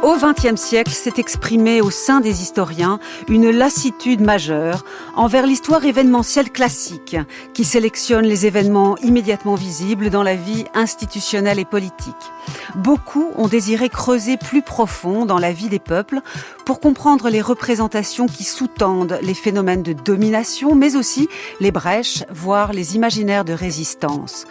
Au XXe siècle s'est exprimée au sein des historiens une lassitude majeure envers l'histoire événementielle classique qui sélectionne les événements immédiatement visibles dans la vie institutionnelle et politique. Beaucoup ont désiré creuser plus profond dans la vie des peuples pour comprendre les représentations qui sous-tendent les phénomènes de domination, mais aussi les brèches, voire les imaginaires de résistance.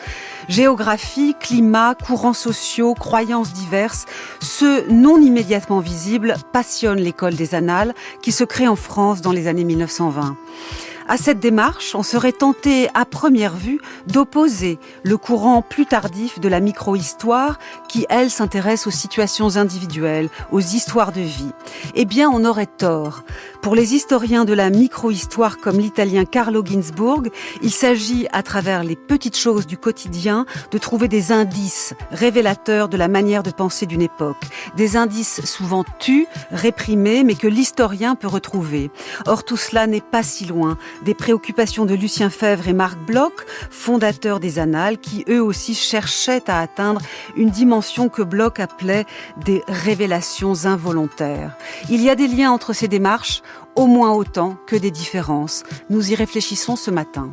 Géographie, climat, courants sociaux, croyances diverses, ceux non immédiatement visibles passionnent l'école des annales qui se crée en France dans les années 1920. À cette démarche, on serait tenté à première vue d'opposer le courant plus tardif de la micro-histoire qui, elle, s'intéresse aux situations individuelles, aux histoires de vie. Eh bien, on aurait tort. Pour les historiens de la micro-histoire comme l'italien Carlo Ginzburg, il s'agit, à travers les petites choses du quotidien, de trouver des indices révélateurs de la manière de penser d'une époque. Des indices souvent tus, réprimés, mais que l'historien peut retrouver. Or, tout cela n'est pas si loin des préoccupations de Lucien Febvre et Marc Bloch, fondateurs des Annales, qui eux aussi cherchaient à atteindre une dimension que Bloch appelait des révélations involontaires. Il y a des liens entre ces démarches, au moins autant que des différences. Nous y réfléchissons ce matin.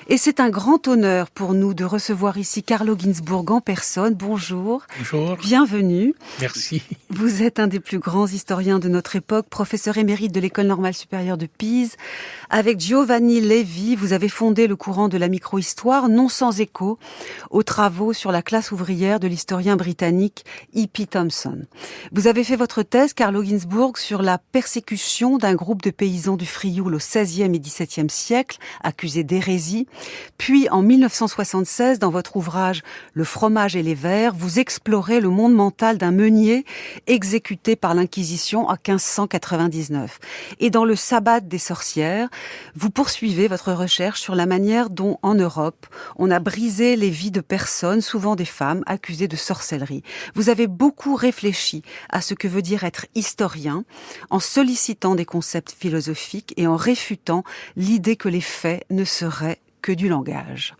Et c'est un grand honneur pour nous de recevoir ici Carlo Ginzburg en personne. Bonjour. Bonjour. Bienvenue. Merci. Vous êtes un des plus grands historiens de notre époque, professeur émérite de l'École normale supérieure de Pise. Avec Giovanni Levi, vous avez fondé le courant de la micro-histoire, non sans écho, aux travaux sur la classe ouvrière de l'historien britannique E.P. Thompson. Vous avez fait votre thèse, Carlo Ginzburg, sur la persécution d'un groupe de paysans du Frioul au XVIe et XVIIe siècle, accusés d'hérésie. Puis, en 1976, dans votre ouvrage « Le fromage et les vers », vous explorez le monde mental d'un meunier exécuté par l'Inquisition en 1599. Et dans le Sabbat des sorcières, vous poursuivez votre recherche sur la manière dont, en Europe, on a brisé les vies de personnes, souvent des femmes, accusées de sorcellerie. Vous avez beaucoup réfléchi à ce que veut dire être historien, en sollicitant des concepts philosophiques et en réfutant l'idée que les faits ne seraient que du langage.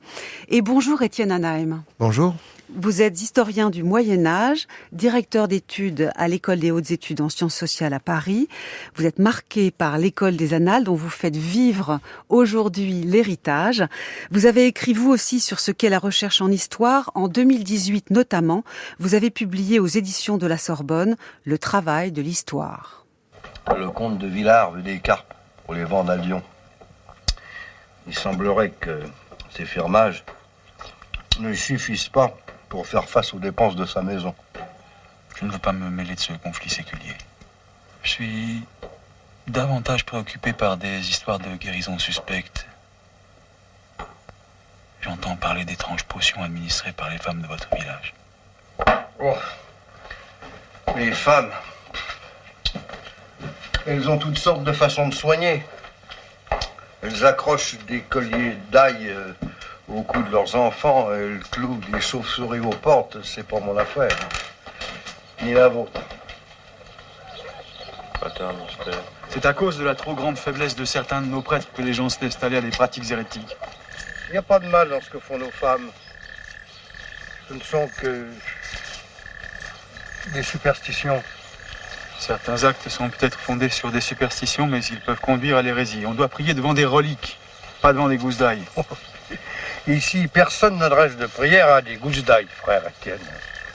Et bonjour Étienne Anaheim. Bonjour. Vous êtes historien du Moyen-Âge, directeur d'études à l'École des hautes études en sciences sociales à Paris. Vous êtes marqué par l'École des Annales dont vous faites vivre aujourd'hui l'héritage. Vous avez écrit vous aussi sur ce qu'est la recherche en histoire. En 2018 notamment, vous avez publié aux éditions de la Sorbonne Le travail de l'histoire. Le comte de Villars veut des carpes pour les vendre à Lyon. Il semblerait que ces fermages ne suffisent pas pour faire face aux dépenses de sa maison. Je ne veux pas me mêler de ce conflit séculier. Je suis davantage préoccupé par des histoires de guérison suspectes. J'entends parler d'étranges potions administrées par les femmes de votre village. Oh. Les femmes, elles ont toutes sortes de façons de soigner. Elles accrochent des colliers d'ail au cou de leurs enfants, elles clouent des chauves-souris aux portes, c'est pas mon affaire. Ni la vôtre. C'est à cause de la trop grande faiblesse de certains de nos prêtres que les gens se laissent aller à des pratiques hérétiques. Il n'y a pas de mal dans ce que font nos femmes. Ce ne sont que des superstitions. Certains actes sont peut-être fondés sur des superstitions, mais ils peuvent conduire à l'hérésie. On doit prier devant des reliques, pas devant des gousses d'ail. Ici, personne n'adresse de prière à des gousses d'ail, frère Étienne.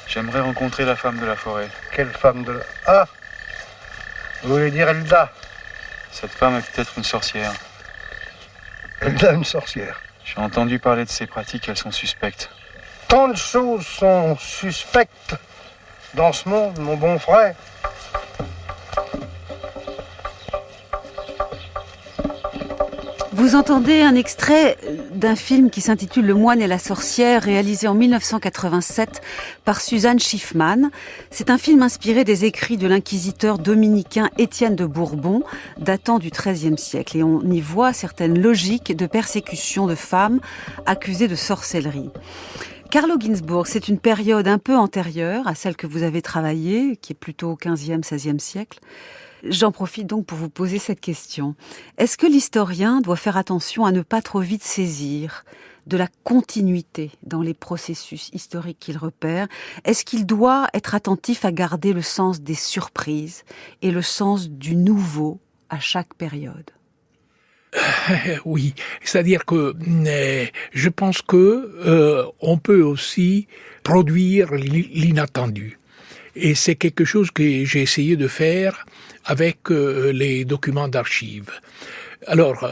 J'aimerais rencontrer la femme de la forêt. Quelle femme de la... Ah, vous voulez dire Elda? Cette femme est peut-être une sorcière. Elda, une sorcière. J'ai entendu parler de ces pratiques, elles sont suspectes. Tant de choses sont suspectes dans ce monde, mon bon frère. Vous entendez un extrait d'un film qui s'intitule Le moine et la sorcière, réalisé en 1987 par Suzanne Schiffman. C'est un film inspiré des écrits de l'inquisiteur dominicain Étienne de Bourbon, datant du XIIIe siècle. Et on y voit certaines logiques de persécution de femmes accusées de sorcellerie. Carlo Ginzburg, c'est une période un peu antérieure à celle que vous avez travaillée, qui est plutôt au XVe, XVIe siècle. J'en profite donc pour vous poser cette question. Est-ce que l'historien doit faire attention à ne pas trop vite saisir de la continuité dans les processus historiques qu'il repère? Est-ce qu'il doit être attentif à garder le sens des surprises et le sens du nouveau à chaque période? Oui, c'est-à-dire que je pense que on peut aussi produire l'inattendu. Et c'est quelque chose que j'ai essayé de faire avec les documents d'archives. Alors,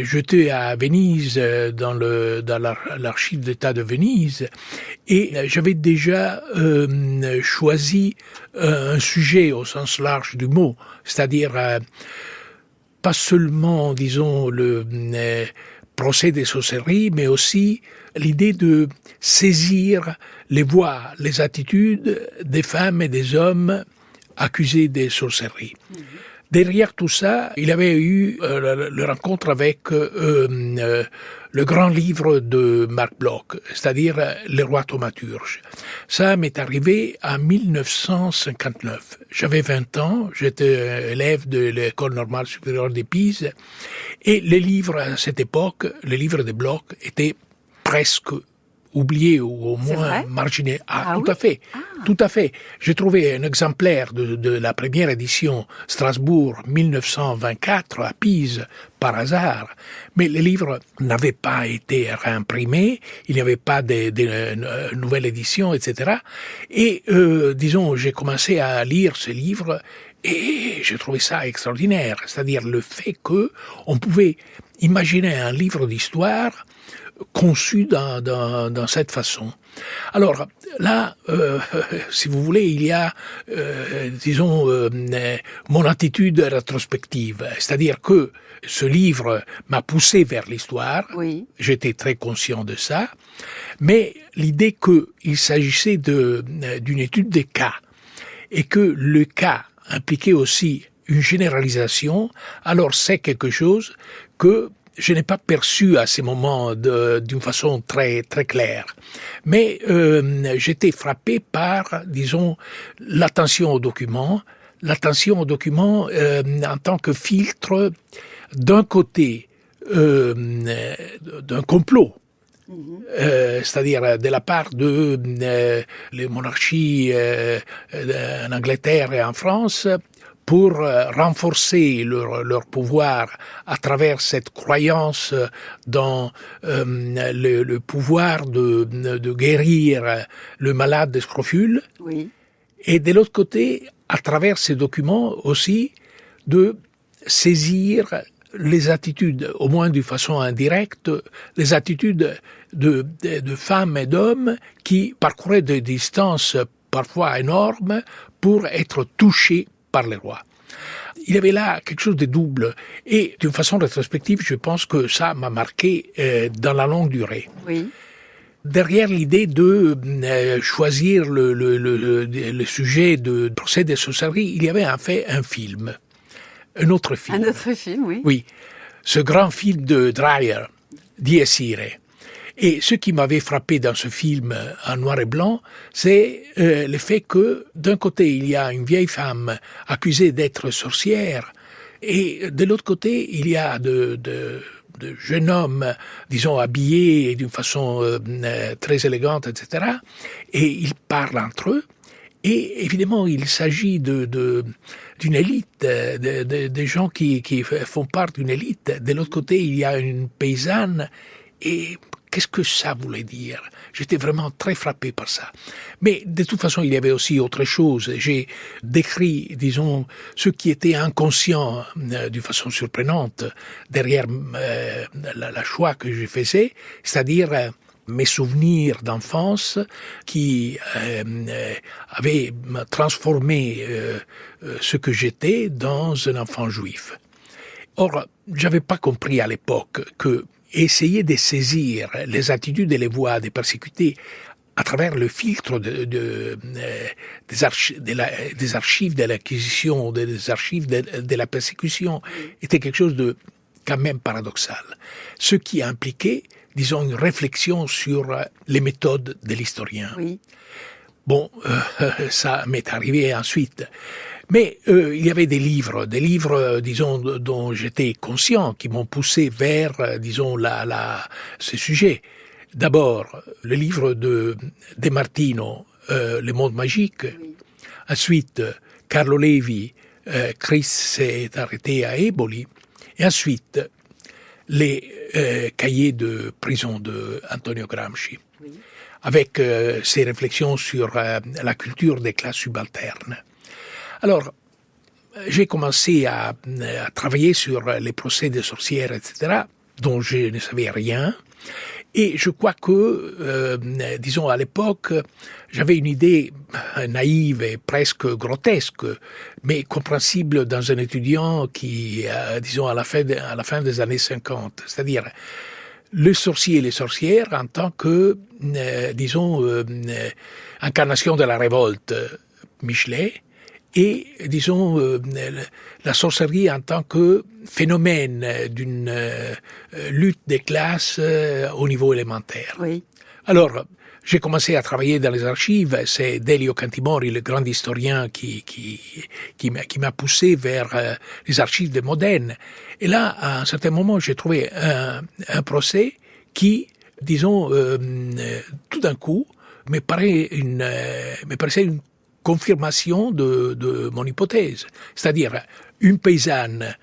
j'étais à Venise, dans l'archive d'État de Venise, et j'avais déjà choisi un sujet au sens large du mot, c'est-à-dire pas seulement, disons, le procès des sorcelleries, mais aussi l'idée de saisir les voix, les attitudes des femmes et des hommes accusés des sorcelleries. Derrière tout ça, il avait eu la rencontre avec le grand livre de Marc Bloch, c'est-à-dire Les Rois thaumaturges. Ça m'est arrivé en 1959. J'avais 20 ans, j'étais élève de l'École normale supérieure de Pise, et les livres à cette époque, les livres de Bloch, étaient presque oublié ou au moins marginé. Tout oui? à fait. Tout à fait. J'ai trouvé un exemplaire de la première édition Strasbourg 1924 à Pise par hasard, mais les livres n'avaient pas été réimprimés, il n'y avait pas de nouvelle édition, etc. Et disons, j'ai commencé à lire ce livre et j'ai trouvé ça extraordinaire, c'est-à-dire le fait que on pouvait imaginer un livre d'histoire conçu dans cette façon. Alors là, si vous voulez, il y a, disons, mon attitude rétrospective, c'est-à-dire que ce livre m'a poussé vers l'histoire, Oui. J'étais très conscient de ça, mais l'idée qu'il s'agissait d'une étude des cas, et que le cas impliquait aussi une généralisation, alors c'est quelque chose que je n'ai pas perçu à ces moments d'une façon très très claire, mais j'étais frappé par, disons, l'attention aux documents en tant que filtre d'un côté d'un complot. C'est-à-dire de la part de les monarchies en Angleterre et en France, pour renforcer leur pouvoir à travers cette croyance dans le pouvoir de guérir le malade des scrofules. Oui. Et de l'autre côté, à travers ces documents aussi, de saisir les attitudes, au moins d'une façon indirecte, les attitudes de femmes et d'hommes qui parcouraient des distances parfois énormes pour être touchés par les rois. Il y avait là quelque chose de double. Et d'une façon rétrospective, je pense que ça m'a marqué dans la longue durée. Oui. Derrière l'idée de choisir le sujet de procès des sorcelleries, il y avait en fait un film. Un autre film. Un autre film, oui. Oui. Ce grand film de Dreyer, Dies Irae. Et ce qui m'avait frappé dans ce film en noir et blanc, c'est le fait que d'un côté, il y a une vieille femme accusée d'être sorcière, et de l'autre côté, il y a de jeunes hommes, disons, habillés d'une façon très élégante, etc. Et ils parlent entre eux. Et évidemment, il s'agit d'une élite, des gens qui font part d'une élite. De l'autre côté, il y a une paysanne, et qu'est-ce que ça voulait dire? J'étais vraiment très frappé par ça. Mais de toute façon, il y avait aussi autre chose. J'ai décrit, disons, ce qui était inconscient d'une façon surprenante derrière la choix que je faisais, c'est-à-dire mes souvenirs d'enfance qui avaient transformé ce que j'étais dans un enfant juif. Or, j'avais pas compris à l'époque que essayer de saisir les attitudes et les voix des persécutés à travers le filtre des archives de l'acquisition, des archives de la persécution, était quelque chose de quand même paradoxal. Ce qui impliquait disons, une réflexion sur les méthodes de l'historien. Oui. Bon, ça m'est arrivé ensuite. Mais il y avait des livres, disons, dont j'étais conscient, qui m'ont poussé vers, disons, ce sujet. D'abord, le livre de Martino, Le monde magique. Oui. Ensuite, Carlo Levi, Chris s'est arrêté à Eboli. Et ensuite, les cahiers de prison de Antonio Gramsci. Oui. Avec ses réflexions sur la culture des classes subalternes. Alors, j'ai commencé à travailler sur les procès des sorcières, etc., dont je ne savais rien. Et je crois que, disons, à l'époque, j'avais une idée naïve et presque grotesque, mais compréhensible dans un étudiant qui, disons, à la fin des années 50, c'est-à-dire le sorcier et les sorcières en tant que, disons, incarnation de la révolte, Michelet, et, disons, la sorcellerie en tant que phénomène d'une lutte des classes au niveau élémentaire. Oui. Alors, j'ai commencé à travailler dans les archives. C'est Delio Cantimori, le grand historien, qui m'a poussé vers les archives de Modène. Et là, à un certain moment, j'ai trouvé un procès qui, disons, tout d'un coup, me paraissait une confirmation de mon hypothèse. C'est-à-dire, une paysanne,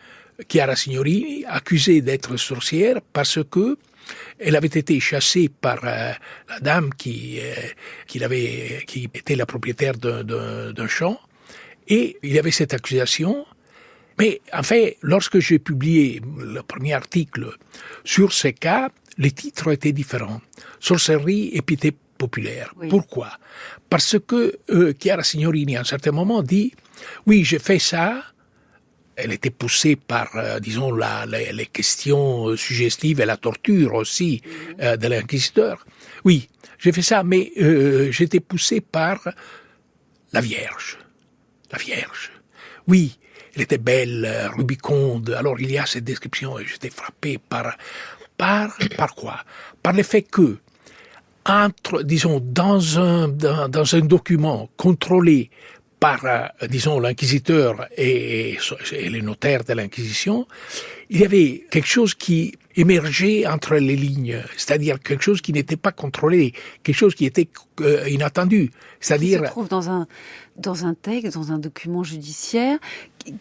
Chiara Signorini, accusée d'être sorcière parce que elle avait été chassée par la dame qui était la propriétaire d'un champ, et il y avait cette accusation. Mais en fait, lorsque j'ai publié le premier article sur ces cas, les titres étaient différents. Sorcellerie et piété populaire. Oui. Pourquoi? Parce que Chiara Signorini, à un certain moment, dit « Oui, j'ai fait ça ». Elle était poussée par, disons, les questions suggestives et la torture aussi de l'inquisiteur. Oui, j'ai fait ça, mais j'étais poussé par la Vierge. La Vierge. Oui, elle était belle, rubiconde. Alors il y a cette description et j'étais frappé par quoi? Par le fait que, disons, dans un document contrôlé par, disons, l'inquisiteur et les notaires de l'Inquisition, il y avait quelque chose qui émergeait entre les lignes, c'est-à-dire quelque chose qui n'était pas contrôlé, quelque chose qui était inattendu. C'est-à-dire... Ça se trouve dans un texte, dans un document judiciaire,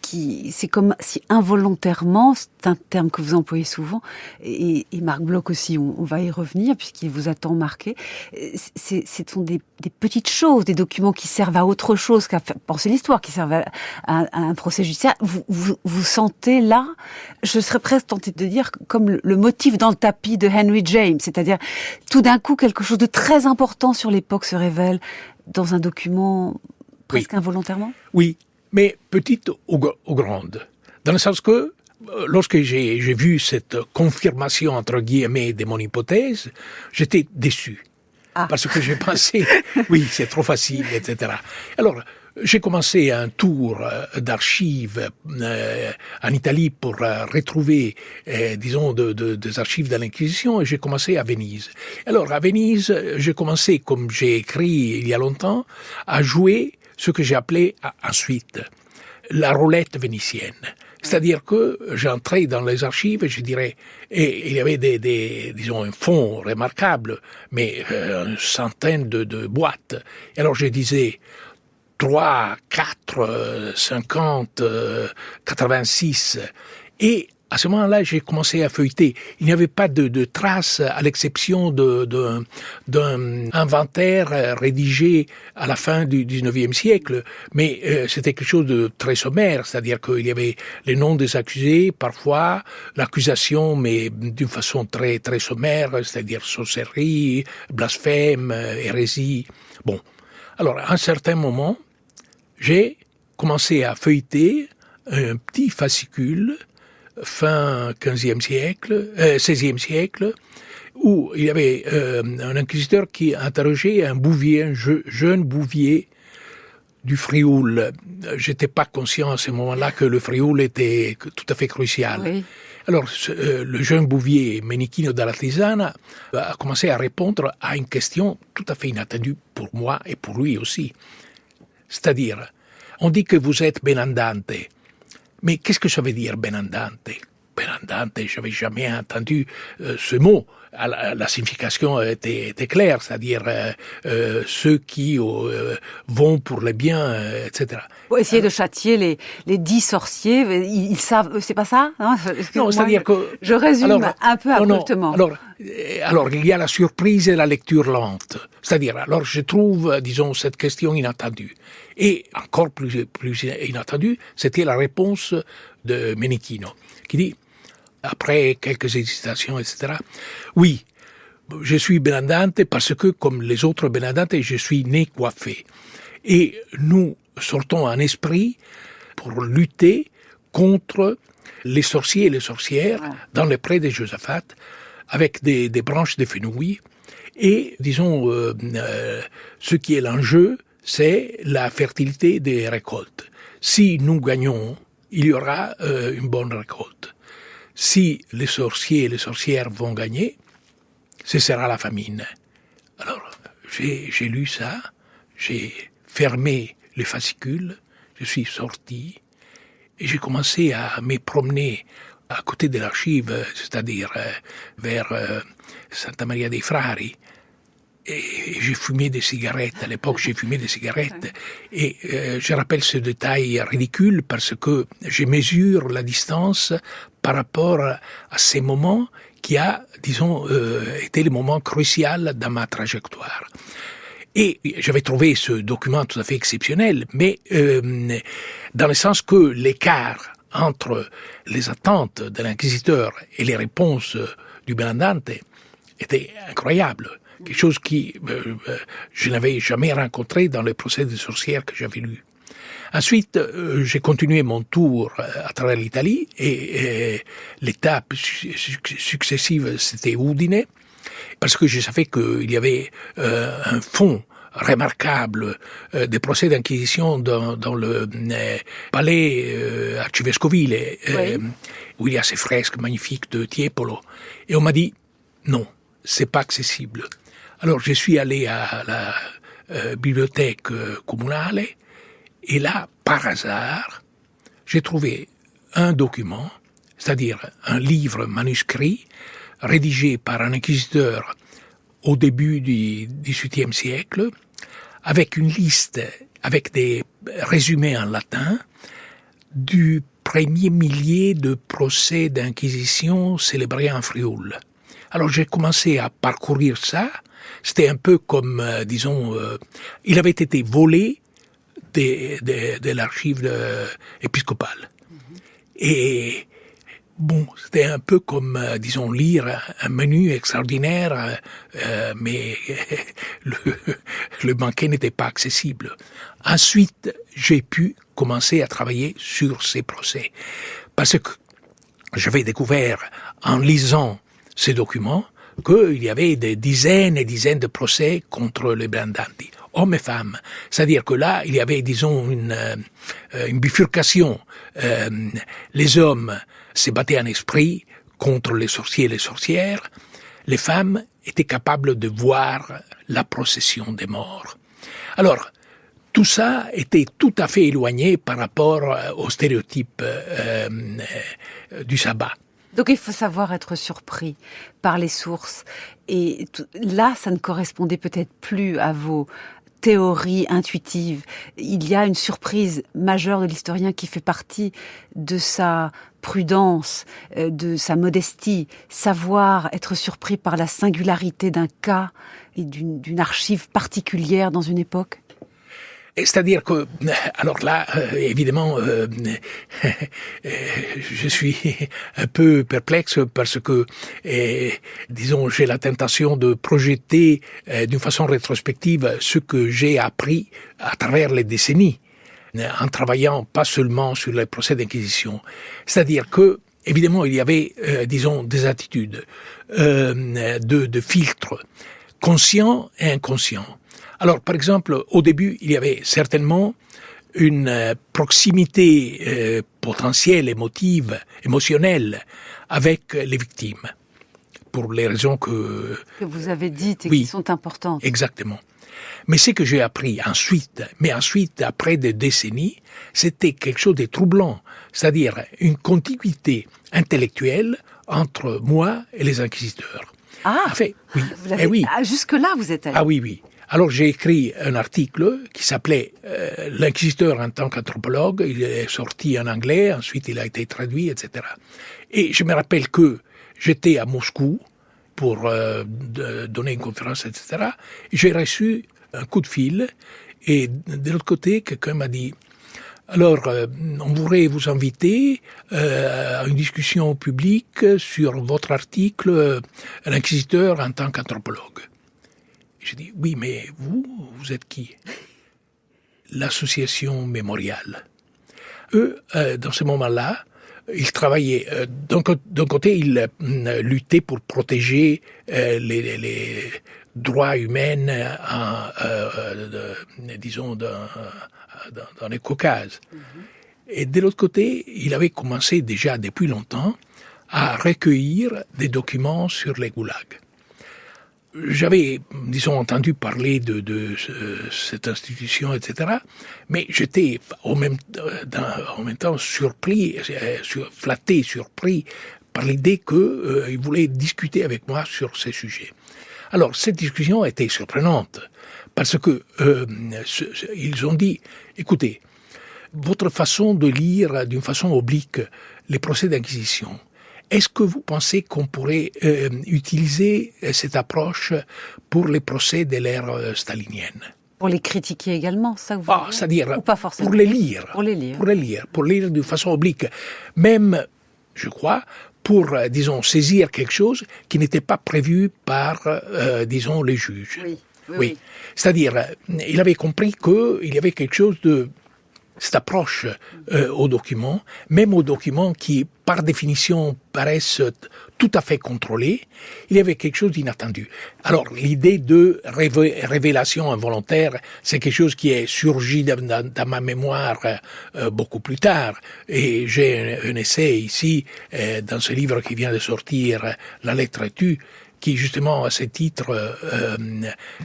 c'est comme si involontairement, c'est un terme que vous employez souvent, et Marc Bloch aussi, on va y revenir, puisqu'il vous a tant marqué, ce sont des petites choses, des documents qui servent à autre chose qu'à penser l'histoire, qui servent à un procès judiciaire. Vous sentez là, je serais presque tentée de dire, comme le motif dans le tapis de Henry James, c'est-à-dire tout d'un coup quelque chose de très important sur l'époque se révèle dans un document presque involontairement. Oui, mais petite ou grande. Dans le sens que, lorsque j'ai vu cette confirmation, entre guillemets, de mon hypothèse, j'étais déçu. Ah. Parce que j'ai pensé, oui, c'est trop facile, etc. Alors, j'ai commencé un tour d'archives en Italie pour retrouver, disons, des archives de l'Inquisition, et j'ai commencé à Venise. Alors, à Venise, j'ai commencé, comme j'ai écrit il y a longtemps, à jouer ce que j'ai appelé ensuite la roulette vénitienne. C'est-à-dire que j'entrais dans les archives, je dirais, et il y avait disons, un fond remarquable, mais une centaine de boîtes. Et alors je disais 3, 4, 50, 86. Et à ce moment-là, j'ai commencé à feuilleter. Il n'y avait pas de traces, à l'exception d'un inventaire rédigé à la fin du 19e siècle. Mais c'était quelque chose de très sommaire, c'est-à-dire qu'il y avait les noms des accusés, parfois, l'accusation, mais d'une façon très, très sommaire, c'est-à-dire sorcellerie, blasphème, hérésie. Bon. Alors, à un certain moment, j'ai commencé à feuilleter un petit fascicule fin 15e siècle, 16e siècle, où il y avait un inquisiteur qui interrogeait un bouvier, un jeune bouvier du Frioul. J'étais pas conscient à ce moment-là que le Frioul était tout à fait crucial. Oui. Alors, le jeune Bouvier Meneghino dalla Tisana a commencé à répondre à une question tout à fait inattendue pour moi et pour lui aussi. C'est-à-dire, on dit que vous êtes benandante. Mais qu'est-ce que ça veut dire benandante? Benandante, je n'avais jamais entendu ce mot. La signification était claire, c'est-à-dire ceux qui vont pour le bien, etc. Pour essayer de châtier les 10 sorciers, ils savent, c'est pas ça? Non, c'est-à-dire que... Je résume un peu abruptement. Alors, il y a la surprise et la lecture lente. C'est-à-dire, alors je trouve, disons, cette question inattendue. Et encore plus inattendue, c'était la réponse de Meneghino, qui dit, après quelques hésitations, etc., oui, je suis benandante parce que, comme les autres benandantes, je suis né coiffé. Et nous sortons un esprit pour lutter contre les sorciers et les sorcières dans les prés de Josaphat, avec des branches de fenouil. Et, disons, ce qui est l'enjeu, c'est la fertilité des récoltes. Si nous gagnons, il y aura une bonne récolte. Si les sorciers et les sorcières vont gagner, ce sera la famine. Alors, j'ai lu ça, j'ai fermé les fascicules, je suis sorti et j'ai commencé à me promener à côté de l'archive, c'est-à-dire vers Santa Maria dei Frari. Et j'ai fumé des cigarettes. À l'époque, j'ai fumé des cigarettes. Et je rappelle ce détail ridicule parce que je mesure la distance par rapport à ces moments qui a, disons, été le moment crucial dans ma trajectoire. Et j'avais trouvé ce document tout à fait exceptionnel, mais dans le sens que l'écart entre les attentes de l'inquisiteur et les réponses du benandante était incroyable. Quelque chose qui je n'avais jamais rencontré dans les procès des sorcières que j'avais lus. Ensuite, j'ai continué mon tour à travers l'Italie et l'étape successive, c'était Udine, parce que je savais qu'il y avait un fond remarquable des procès d'inquisition dans le palais arcivescovile, où il y a ces fresques magnifiques de Tiepolo. Et on m'a dit, non, c'est pas accessible. Alors, je suis allé à la bibliothèque communale et là, par hasard, j'ai trouvé un document, c'est-à-dire un livre manuscrit rédigé par un inquisiteur au début du XVIIIe siècle, avec une liste, avec des résumés en latin du premier millier de procès d'inquisition célébrés en Frioul. Alors j'ai commencé à parcourir ça. C'était un peu comme, disons, il avait été volé de l'archive épiscopale. Et bon, c'était un peu comme, disons, lire un menu extraordinaire, mais le banquet n'était pas accessible. Ensuite, j'ai pu commencer à travailler sur ces procès. Parce que j'avais découvert, en lisant ces documents, qu'il y avait des dizaines et dizaines de procès contre les benandanti, hommes et femmes. C'est-à-dire que là, il y avait, disons, une bifurcation. Les hommes se battaient en esprit contre les sorciers et les sorcières. Les femmes étaient capables de voir la procession des morts. Alors, tout ça était tout à fait éloigné par rapport aux stéréotypes du sabbat. Donc il faut savoir être surpris par les sources. Et là, ça ne correspondait peut-être plus à vos théories intuitives. Il y a une surprise majeure de l'historien qui fait partie de sa prudence, de sa modestie, savoir être surpris par la singularité d'un cas et d'une archive particulière dans une époque. C'est-à-dire que, alors là, évidemment, je suis un peu perplexe parce que, disons, j'ai la tentation de projeter d'une façon rétrospective ce que j'ai appris à travers les décennies, en travaillant pas seulement sur les procès d'inquisition. C'est-à-dire que, évidemment, il y avait, disons, des attitudes, de filtres, conscients et inconscients. Alors, par exemple, au début, il y avait certainement une proximité potentielle, émotionnelle avec les victimes, pour les raisons que vous avez dites et oui, qui sont importantes. Exactement. Mais ce que j'ai appris ensuite, après des décennies, c'était quelque chose de troublant, c'est-à-dire une contiguïté intellectuelle entre moi et les inquisiteurs. Ah, enfin, oui. Vous l'avez, oui. Jusque-là, vous êtes allé. Ah oui. Alors j'ai écrit un article qui s'appelait L'inquisiteur en tant qu'anthropologue. Il est sorti en anglais, ensuite il a été traduit, etc. Et je me rappelle que j'étais à Moscou pour donner une conférence, etc. Et j'ai reçu un coup de fil et de l'autre côté, quelqu'un m'a dit « Alors, on voudrait vous inviter à une discussion publique sur votre article « L'inquisiteur en tant qu'anthropologue ». J'ai dit, oui, mais vous êtes qui? L'association mémoriale. Eux, dans ce moment-là, ils travaillaient. D'un côté, ils luttaient pour protéger les droits humains, disons, dans les Caucases. Et de l'autre côté, il avait commencé déjà depuis longtemps à recueillir des documents sur les goulags. J'avais, disons, entendu parler de cette institution, etc., mais j'étais en même temps surpris par l'idée qu'ils voulaient discuter avec moi sur ces sujets. Alors, cette discussion était surprenante, parce que ils ont dit, écoutez, votre façon de lire d'une façon oblique les procès d'inquisition, est-ce que vous pensez qu'on pourrait utiliser cette approche pour les procès de l'ère stalinienne? Pour les critiquer également, ça vous voulez? C'est-à-dire ou pas forcément? Pour les lire. Pour lire de façon oblique. Même, je crois, pour, disons, saisir quelque chose qui n'était pas prévu par, disons, les juges. Oui. C'est-à-dire, il avait compris qu'il y avait quelque chose de cette approche aux documents, même aux documents qui, par définition, paraissent tout à fait contrôlés, il y avait quelque chose d'inattendu. Alors, l'idée de révélation involontaire, c'est quelque chose qui est surgi dans ma mémoire beaucoup plus tard. Et j'ai un essai ici, dans ce livre qui vient de sortir, La lettre tue, qui justement a ce titre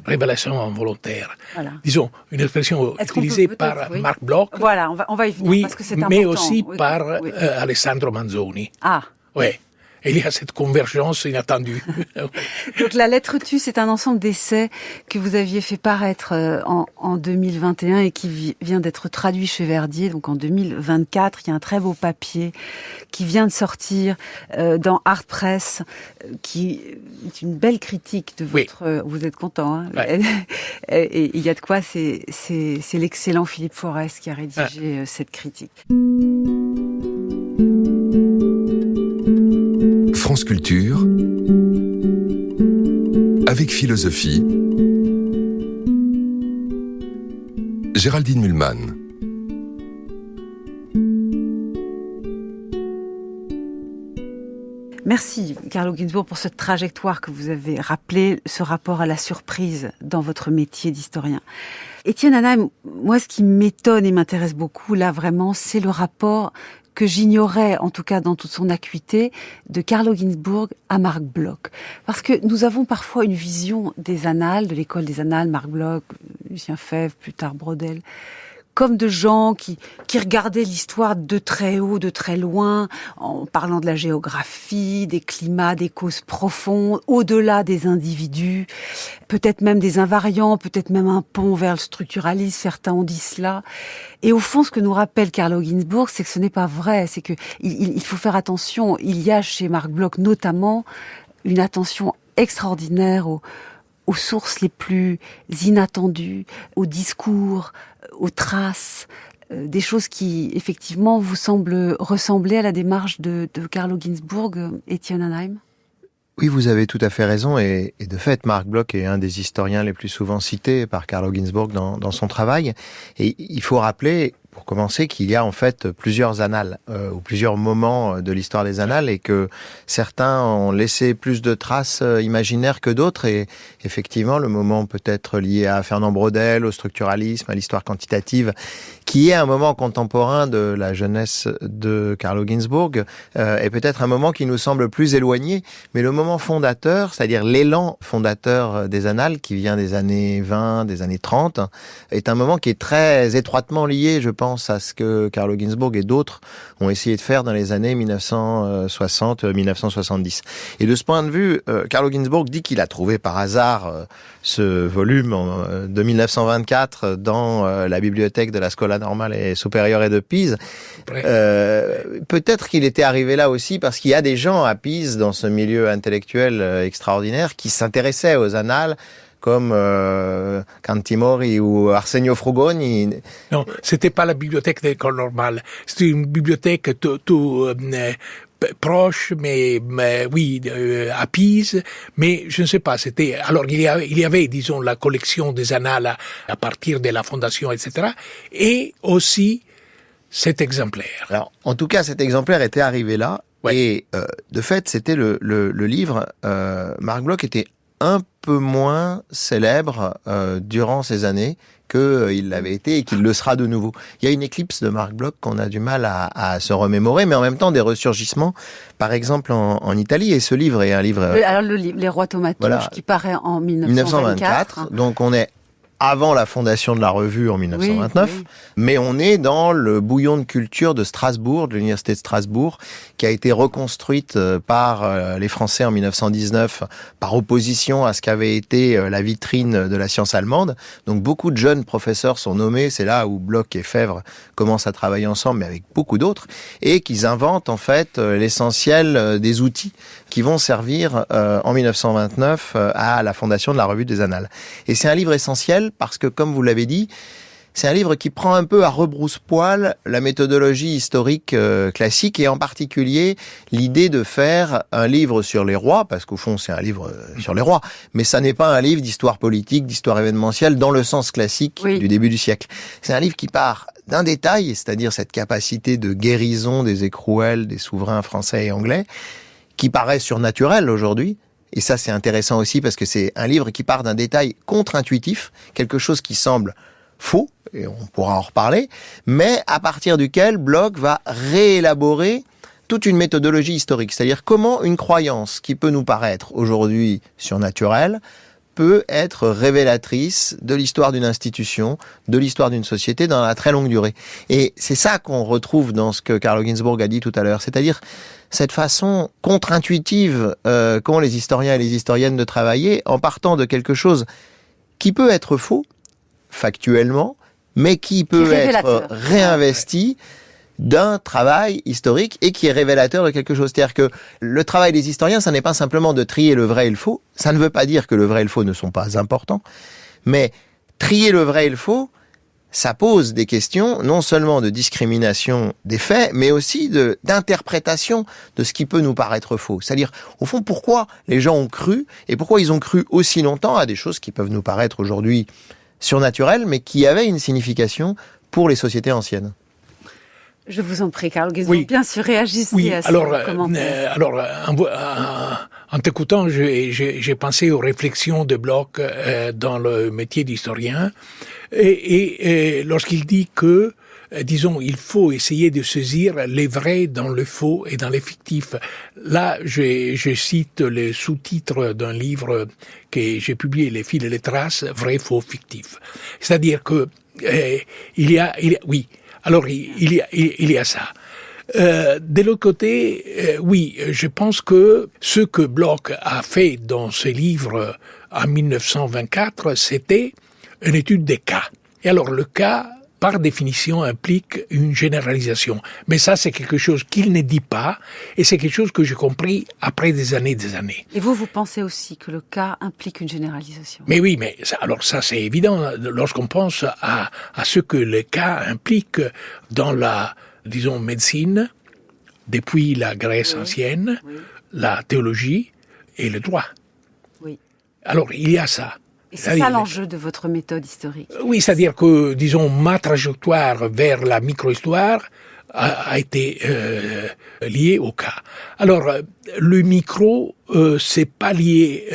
révélation involontaire. Voilà. Disons, une expression utilisée par Marc Bloch. Voilà, on va y venir parce que c'est important. Mais aussi par Alessandro Manzoni. Ah. Oui. Et il y a cette convergence inattendue. Donc La lettre tue, c'est un ensemble d'essais que vous aviez fait paraître en 2021 et qui vient d'être traduit chez Verdier. Donc en 2024, il y a un très beau papier qui vient de sortir dans Art Press, qui est une belle critique de votre... Oui. Vous êtes content, hein? Ouais. Et il y a de quoi, c'est l'excellent Philippe Forest qui a rédigé cette critique. France Culture, avec philosophie, Géraldine Mühlmann. Merci, Carlo Ginzburg, pour cette trajectoire que vous avez rappelée, ce rapport à la surprise dans votre métier d'historien. Étienne Hanheim, moi, ce qui m'étonne et m'intéresse beaucoup, là, vraiment, c'est le rapport que j'ignorais, en tout cas dans toute son acuité, de Carlo Ginzburg à Marc Bloch. Parce que nous avons parfois une vision des annales, de l'école des annales, Marc Bloch, Lucien Febvre, plus tard Braudel, comme de gens qui regardaient l'histoire de très haut, de très loin, en parlant de la géographie, des climats, des causes profondes, au-delà des individus, peut-être même des invariants, peut-être même un pont vers le structuralisme, certains ont dit cela. Et au fond, ce que nous rappelle Carlo Ginzburg, c'est que ce n'est pas vrai, c'est que il faut faire attention. Il y a chez Marc Bloch notamment une attention extraordinaire aux sources les plus inattendues, aux discours, aux traces, des choses qui, effectivement, vous semblent ressembler à la démarche de Carlo Ginzburg, Étienne Hanheim? Oui, vous avez tout à fait raison, et de fait, Marc Bloch est un des historiens les plus souvent cités par Carlo Ginzburg dans son travail. Et il faut rappeler, pour commencer, qu'il y a en fait plusieurs annales, ou plusieurs moments de l'histoire des annales, et que certains ont laissé plus de traces imaginaires que d'autres, et effectivement, le moment peut être lié à Fernand Braudel, au structuralisme, à l'histoire quantitative, qui est un moment contemporain de la jeunesse de Carlo Ginzburg, est peut-être un moment qui nous semble plus éloigné, mais le moment fondateur, c'est-à-dire l'élan fondateur des Annales, qui vient des années 20, des années 30, est un moment qui est très étroitement lié, je pense, à ce que Carlo Ginzburg et d'autres ont essayé de faire dans les années 1960-1970. Et de ce point de vue, Carlo Ginzburg dit qu'il a trouvé par hasard ce volume de 1924 dans la bibliothèque de la Scuola Normale e Superiore de Pise. Peut-être qu'il était arrivé là aussi parce qu'il y a des gens à Pise, dans ce milieu intellectuel extraordinaire, qui s'intéressaient aux annales, comme Cantimori ou Arsenio Frugoni. Non, c'était pas la bibliothèque de l'école normale. C'était une bibliothèque tout proche, mais oui, à Pise, mais je ne sais pas, c'était, alors il y avait, disons, la collection des annales à partir de la fondation, etc., et aussi cet exemplaire. Alors, en tout cas, cet exemplaire était arrivé là, ouais. Et de fait, c'était le livre, Marc Bloch était un peu moins célèbre durant ces années qu'il l'avait été et qu'il le sera de nouveau. Il y a une éclipse de Marc Bloch qu'on a du mal à se remémorer, mais en même temps des ressurgissements, par exemple en Italie, et ce livre est un livre... Alors le livre, Les Rois Thaumaturges, qui paraît en 1924. Donc on est avant la fondation de la revue en 1929, oui. Mais on est dans le bouillon de culture de Strasbourg, de l'université de Strasbourg, qui a été reconstruite par les Français en 1919, par opposition à ce qu'avait été la vitrine de la science allemande. Donc beaucoup de jeunes professeurs sont nommés, c'est là où Bloch et Febvre commencent à travailler ensemble, mais avec beaucoup d'autres, et qu'ils inventent en fait l'essentiel des outils qui vont servir en 1929 à la fondation de la revue des Annales. Et c'est un livre essentiel parce que, comme vous l'avez dit, c'est un livre qui prend un peu à rebrousse-poil la méthodologie historique classique, et en particulier l'idée de faire un livre sur les rois, parce qu'au fond c'est un livre sur les rois, mais ça n'est pas un livre d'histoire politique, d'histoire événementielle dans le sens classique du début du siècle. C'est un livre qui part d'un détail, c'est-à-dire cette capacité de guérison des écrouelles des souverains français et anglais, qui paraît surnaturel aujourd'hui. Et ça, c'est intéressant aussi parce que c'est un livre qui part d'un détail contre-intuitif, quelque chose qui semble faux, et on pourra en reparler, mais à partir duquel Bloch va réélaborer toute une méthodologie historique. C'est-à-dire comment une croyance qui peut nous paraître aujourd'hui surnaturelle peut être révélatrice de l'histoire d'une institution, de l'histoire d'une société dans la très longue durée. Et c'est ça qu'on retrouve dans ce que Carlo Ginzburg a dit tout à l'heure, c'est-à-dire cette façon contre-intuitive qu'ont les historiens et les historiennes de travailler en partant de quelque chose qui peut être faux, factuellement, mais qui peut être réinvesti d'un travail historique et qui est révélateur de quelque chose. C'est-à-dire que le travail des historiens, ça n'est pas simplement de trier le vrai et le faux. Ça ne veut pas dire que le vrai et le faux ne sont pas importants, mais trier le vrai et le faux, ça pose des questions non seulement de discrimination des faits, mais aussi d'interprétation de ce qui peut nous paraître faux. C'est-à-dire, au fond, pourquoi les gens ont cru, et pourquoi ils ont cru aussi longtemps à des choses qui peuvent nous paraître aujourd'hui surnaturelles, mais qui avaient une signification pour les sociétés anciennes. Je vous en prie, Carlo Ginzburg, bien sûr, réagissez à ce commentaire. Alors, en t'écoutant, j'ai pensé aux réflexions de Bloch dans le métier d'historien, et lorsqu'il dit que, disons, il faut essayer de saisir les vrais dans le faux et dans les fictifs. Là, je cite le sous-titre d'un livre que j'ai publié, Les fils et les traces, vrai, faux, fictif. C'est-à-dire que alors, il y a ça. De l'autre côté, oui, je pense que ce que Bloch a fait dans ce livre en 1924, c'était une étude des cas. Et alors, le cas, par définition, implique une généralisation. Mais ça, c'est quelque chose qu'il ne dit pas, et c'est quelque chose que j'ai compris après des années. Et vous pensez aussi que le cas implique une généralisation? Mais oui, mais ça c'est évident, lorsqu'on pense à ce que le cas implique dans la, disons, médecine, depuis la Grèce ancienne, la théologie et le droit. Oui. Alors, il y a ça. Et c'est ça l'enjeu de votre méthode historique. Oui, c'est-à-dire que, disons, ma trajectoire vers la micro-histoire a été lié au cas. Alors, le micro, c'est pas lié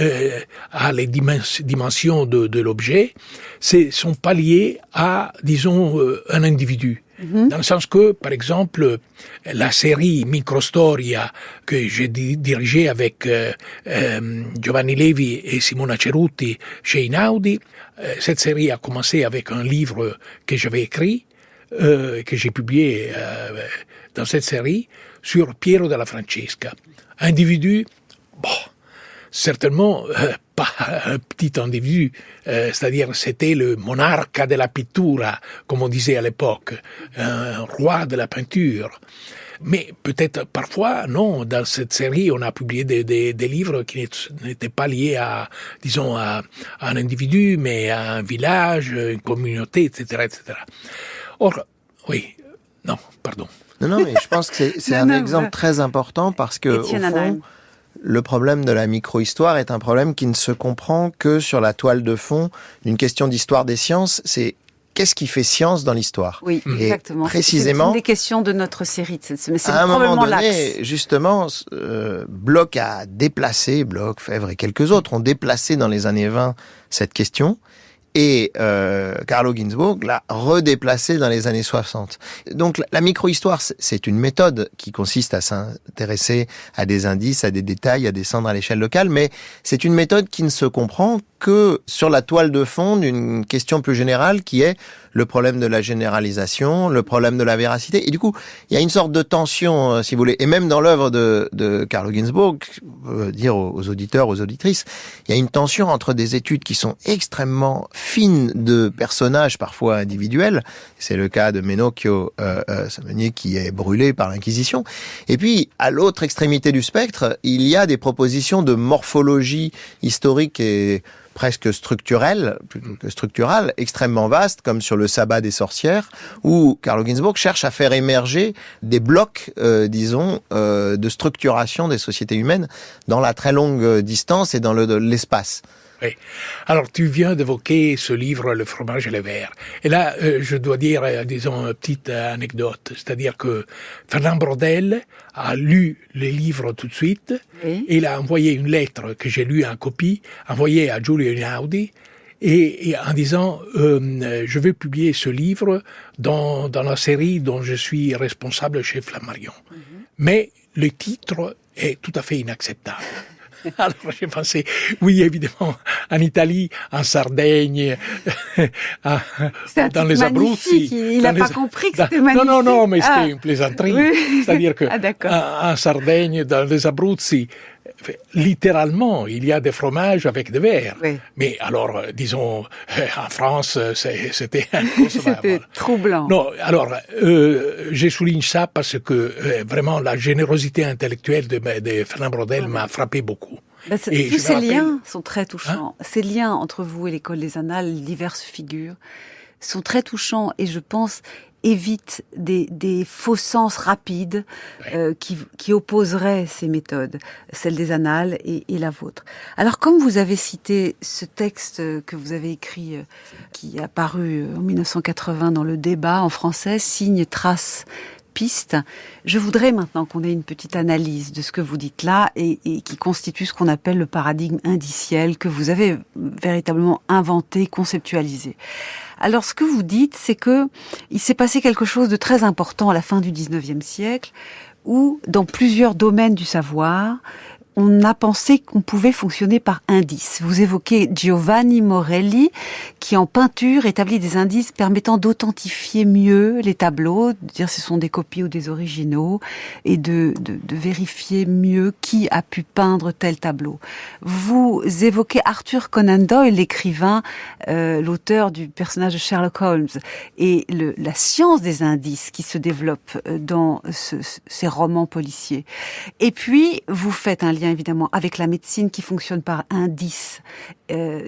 à les dimensions de l'objet, sont pas liés à, disons, un individu. Dans le sens que, par exemple, la série Microstoria que j'ai dirigée avec Giovanni Levi et Simona Cerutti chez Einaudi, cette série a commencé avec un livre que j'avais écrit, que j'ai publié dans cette série, sur Piero della Francesca. Individu, certainement pas un petit individu, c'est-à-dire c'était le monarca de la pittura, comme on disait à l'époque, un roi de la peinture. Mais peut-être parfois, non, dans cette série, on a publié des livres qui n'étaient pas liés à, disons, à un individu, mais à un village, une communauté, etc., etc. Or, oui, non, pardon. Non, mais je pense que c'est un exemple très important parce que, au fond, le problème de la micro-histoire est un problème qui ne se comprend que sur la toile de fond d'une question d'histoire des sciences. C'est qu'est-ce qui fait science dans l'histoire ? Oui, et exactement. Précisément, c'est une des questions de notre série. Mais c'est à un moment donné, l'axe. justement, Bloch a déplacé, Bloch, Febvre et quelques autres ont déplacé dans les années 20 cette question. Et Carlo Ginzburg l'a redéplacé dans les années 60. Donc la micro-histoire, c'est une méthode qui consiste à s'intéresser à des indices, à des détails, à descendre à l'échelle locale, mais c'est une méthode qui ne se comprend que sur la toile de fond d'une question plus générale qui est le problème de la généralisation, le problème de la véracité. Et du coup, il y a une sorte de tension, si vous voulez, et même dans l'œuvre de Carlo Ginzburg, dire aux auditeurs, aux auditrices, il y a une tension entre des études qui sont extrêmement fines de personnages, parfois individuels. C'est le cas de Menocchio Samanier qui est brûlé par l'Inquisition. Et puis, à l'autre extrémité du spectre, il y a des propositions de morphologie historique et presque structurelle, plutôt que structurale, extrêmement vaste, comme sur le sabbat des sorcières, où Carlo Ginzburg cherche à faire émerger des blocs, de structuration des sociétés humaines dans la très longue distance et dans l'espace. Oui. Alors, tu viens d'évoquer ce livre, Le fromage et le verre. Et là, je dois dire, disons, une petite anecdote. C'est-à-dire que Fernand Braudel a lu les livres tout de suite. Oui. Et il a envoyé une lettre que j'ai lue en copie, envoyée à Giulio Einaudi, et en disant je vais publier ce livre dans la série dont je suis responsable chez Flammarion. Mais le titre est tout à fait inacceptable. Alors j'ai pensé, oui évidemment, en Italie, en Sardaigne, dans les Abruzzi. Il n'a pas compris que c'était magnifique. Non, mais c'était une plaisanterie. Oui. C'est-à-dire que en Sardaigne, dans les Abruzzi, littéralement, il y a des fromages avec des verres. Oui. Mais alors, disons, en France, c'était inconcevable. C'était troublant. Non, alors, je souligne ça parce que vraiment la générosité intellectuelle de Fernand Braudel m'a frappé beaucoup. Tous ces liens sont très touchants. Ces liens entre vous et l'école des Annales, les diverses figures, sont très touchants et je pense évite des faux sens rapides qui opposeraient ces méthodes, celle des Annales et la vôtre. Alors, comme vous avez cité ce texte que vous avez écrit, qui est apparu en 1980 dans Le Débat en français, Signes, traces, pistes, je voudrais maintenant qu'on ait une petite analyse de ce que vous dites là et qui constitue ce qu'on appelle le paradigme indiciel que vous avez véritablement inventé, conceptualisé. Alors, ce que vous dites, c'est que il s'est passé quelque chose de très important à la fin du 19e siècle, où, dans plusieurs domaines du savoir, on a pensé qu'on pouvait fonctionner par indices. Vous évoquez Giovanni Morelli, qui en peinture établit des indices permettant d'authentifier mieux les tableaux, de dire si ce sont des copies ou des originaux, et de vérifier mieux qui a pu peindre tel tableau. Vous évoquez Arthur Conan Doyle, l'écrivain, l'auteur du personnage de Sherlock Holmes, et la science des indices qui se développe dans ces romans policiers. Et puis, vous faites un lien évidemment avec la médecine qui fonctionne par indices,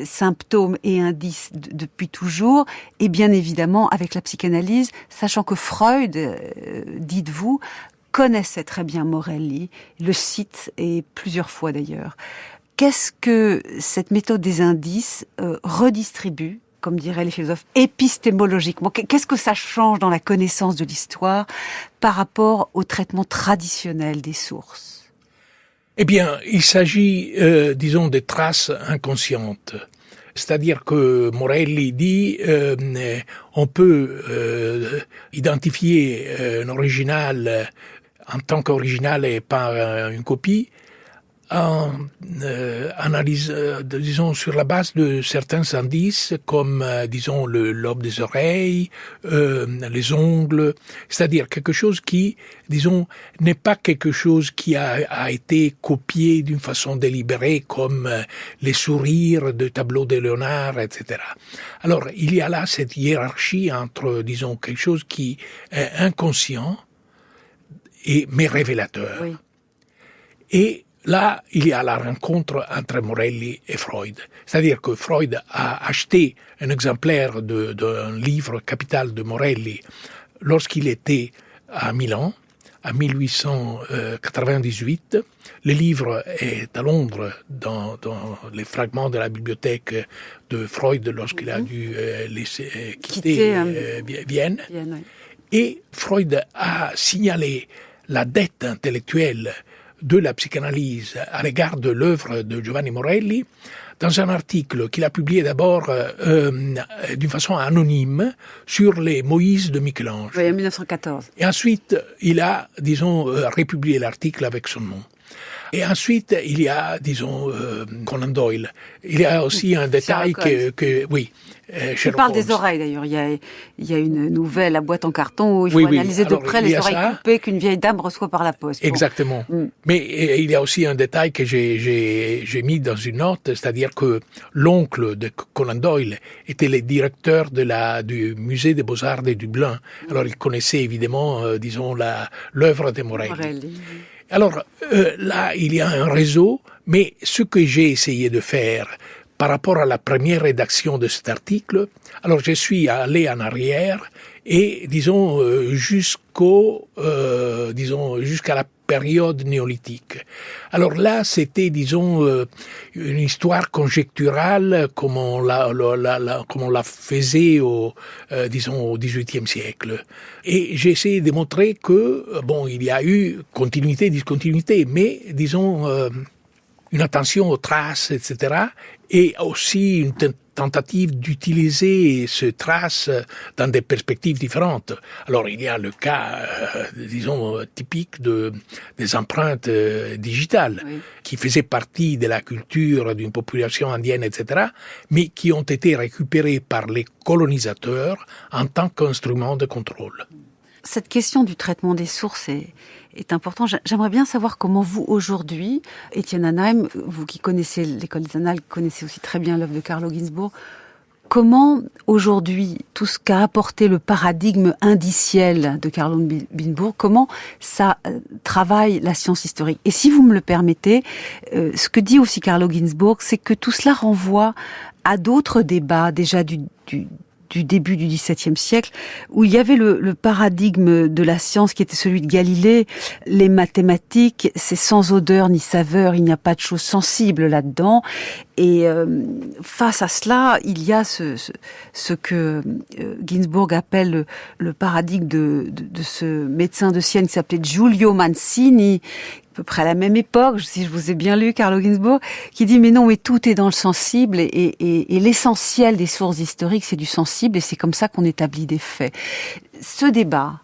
symptômes et indices depuis toujours, et bien évidemment avec la psychanalyse, sachant que Freud, dites-vous, connaissait très bien Morelli, le cite et plusieurs fois d'ailleurs. Qu'est-ce que cette méthode des indices redistribue comme diraient les philosophes, épistémologiquement? Qu'est-ce que ça change dans la connaissance de l'histoire par rapport au traitement traditionnel des sources? Eh bien, il s'agit, disons, des traces inconscientes. C'est-à-dire que Morelli dit on peut identifier un original en tant qu'original et pas une copie en analyse, disons, sur la base de certains indices comme, disons, le lobe des oreilles, les ongles, c'est-à-dire quelque chose qui, disons, n'est pas quelque chose qui a été copié d'une façon délibérée comme les sourires de tableaux de Léonard, etc. Alors, il y a là cette hiérarchie entre, disons, quelque chose qui est inconscient mais révélateur. Oui. Et là, il y a la rencontre entre Morelli et Freud. C'est-à-dire que Freud a acheté un exemplaire d'un livre capital de Morelli lorsqu'il était à Milan, en 1898. Le livre est à Londres, dans les fragments de la bibliothèque de Freud lorsqu'il a dû quitter Vienne. Oui. Et Freud a signalé la dette intellectuelle de la psychanalyse à l'égard de l'œuvre de Giovanni Morelli dans un article qu'il a publié d'abord d'une façon anonyme sur les Moïse de Michel-Ange. Oui, en 1914. Et ensuite, il a, disons, republié l'article avec son nom. Et ensuite, il y a, disons, Conan Doyle. Il y a aussi un détail oui. Il parle des oreilles d'ailleurs. Il y a une nouvelle, La boîte en carton, où il faut analyser de près les oreilles coupées qu'une vieille dame reçoit par la poste. Exactement. Mais il y a aussi un détail que j'ai mis dans une note, c'est-à-dire que l'oncle de Conan Doyle était le directeur du musée des Beaux-Arts de Dublin. Alors il connaissait évidemment, disons, l'œuvre de Morelli. Alors là, il y a un réseau, mais ce que j'ai essayé de faire par rapport à la première rédaction de cet article, alors je suis allé en arrière et, disons, jusqu'à la période néolithique. Alors là, c'était, disons, une histoire conjecturale comme on la faisait au XVIIIe siècle. Et j'ai essayé de montrer que, bon, il y a eu continuité, discontinuité, mais, disons, une attention aux traces, etc., et aussi une tentative d'utiliser ces traces dans des perspectives différentes. Alors, il y a le cas, disons, typique des empreintes digitales, qui faisaient partie de la culture d'une population indienne, etc., mais qui ont été récupérées par les colonisateurs en tant qu'instrument de contrôle. Cette question du traitement des sources est importante. J'aimerais bien savoir comment vous, aujourd'hui, Étienne Hanheim, vous qui connaissez l'école des Annales, connaissez aussi très bien l'œuvre de Carlo Ginzburg, comment, aujourd'hui, tout ce qu'a apporté le paradigme indiciel de Carlo Ginzburg, comment ça travaille la science historique? Et si vous me le permettez, ce que dit aussi Carlo Ginzburg, c'est que tout cela renvoie à d'autres débats, déjà du début du XVIIe siècle, où il y avait le paradigme de la science qui était celui de Galilée. Les mathématiques, c'est sans odeur ni saveur, il n'y a pas de choses sensibles là-dedans. Et face à cela, il y a ce que Ginzburg appelle le paradigme de ce médecin de Sienne qui s'appelait Giulio Mancini, à peu près à la même époque, si je vous ai bien lu, Carlo Ginzburg, qui dit mais non, mais tout est dans le sensible et l'essentiel des sources historiques, c'est du sensible et c'est comme ça qu'on établit des faits. Ce débat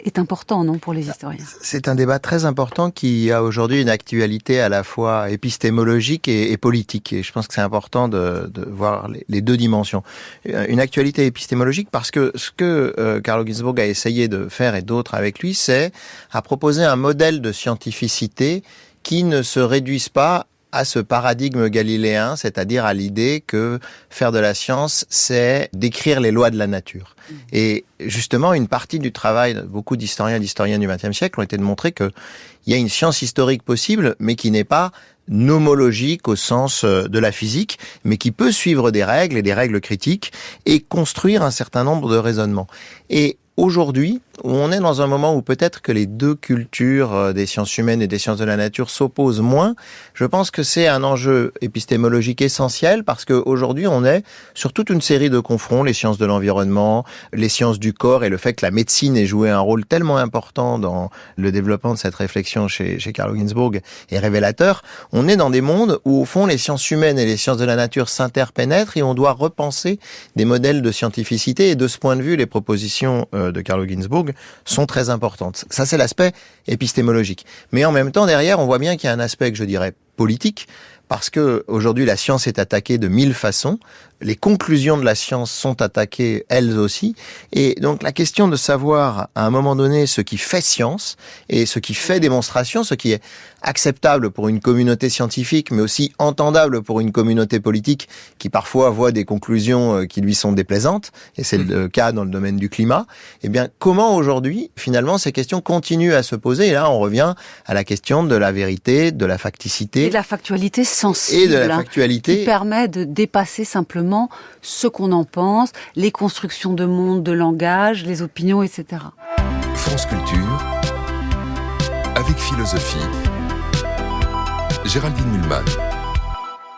est important, non, pour les historiens? C'est un débat très important qui a aujourd'hui une actualité à la fois épistémologique et politique. Et je pense que c'est important de voir les deux dimensions. Une actualité épistémologique parce que ce que Carlo Ginzburg a essayé de faire et d'autres avec lui, c'est à proposer un modèle de scientificité qui ne se réduise pas à ce paradigme galiléen, c'est-à-dire à l'idée que faire de la science, c'est décrire les lois de la nature. Et justement, une partie du travail de beaucoup d'historiens et d'historiennes du XXe siècle ont été de montrer qu'il y a une science historique possible, mais qui n'est pas nomologique au sens de la physique, mais qui peut suivre des règles et des règles critiques et construire un certain nombre de raisonnements. Et aujourd'hui, où on est dans un moment où peut-être que les deux cultures des sciences humaines et des sciences de la nature s'opposent moins. Je pense que c'est un enjeu épistémologique essentiel parce qu'aujourd'hui, on est sur toute une série de confronts, les sciences de l'environnement, les sciences du corps et le fait que la médecine ait joué un rôle tellement important dans le développement de cette réflexion chez Carlo Ginzburg est révélateur. On est dans des mondes où, au fond, les sciences humaines et les sciences de la nature s'interpénètrent et on doit repenser des modèles de scientificité. Et de ce point de vue, les propositions de Carlo Ginzburg sont très importantes. Ça, c'est l'aspect épistémologique. Mais en même temps, derrière, on voit bien qu'il y a un aspect que je dirais politique, parce que aujourd'hui la science est attaquée de 1000 façons, les conclusions de la science sont attaquées elles aussi, et donc la question de savoir à un moment donné ce qui fait science et ce qui fait démonstration, ce qui est acceptable pour une communauté scientifique, mais aussi entendable pour une communauté politique qui parfois voit des conclusions qui lui sont déplaisantes, et c'est le cas dans le domaine du climat. Eh bien, comment aujourd'hui, finalement, ces questions continuent à se poser? Et là, on revient à la question de la vérité, de la facticité. Et de la factualité sensible. Et de la factualité. Qui permet de dépasser simplement ce qu'on en pense, les constructions de monde, de langage, les opinions, etc. France Culture, avec philosophie. Géraldine Mühlmann.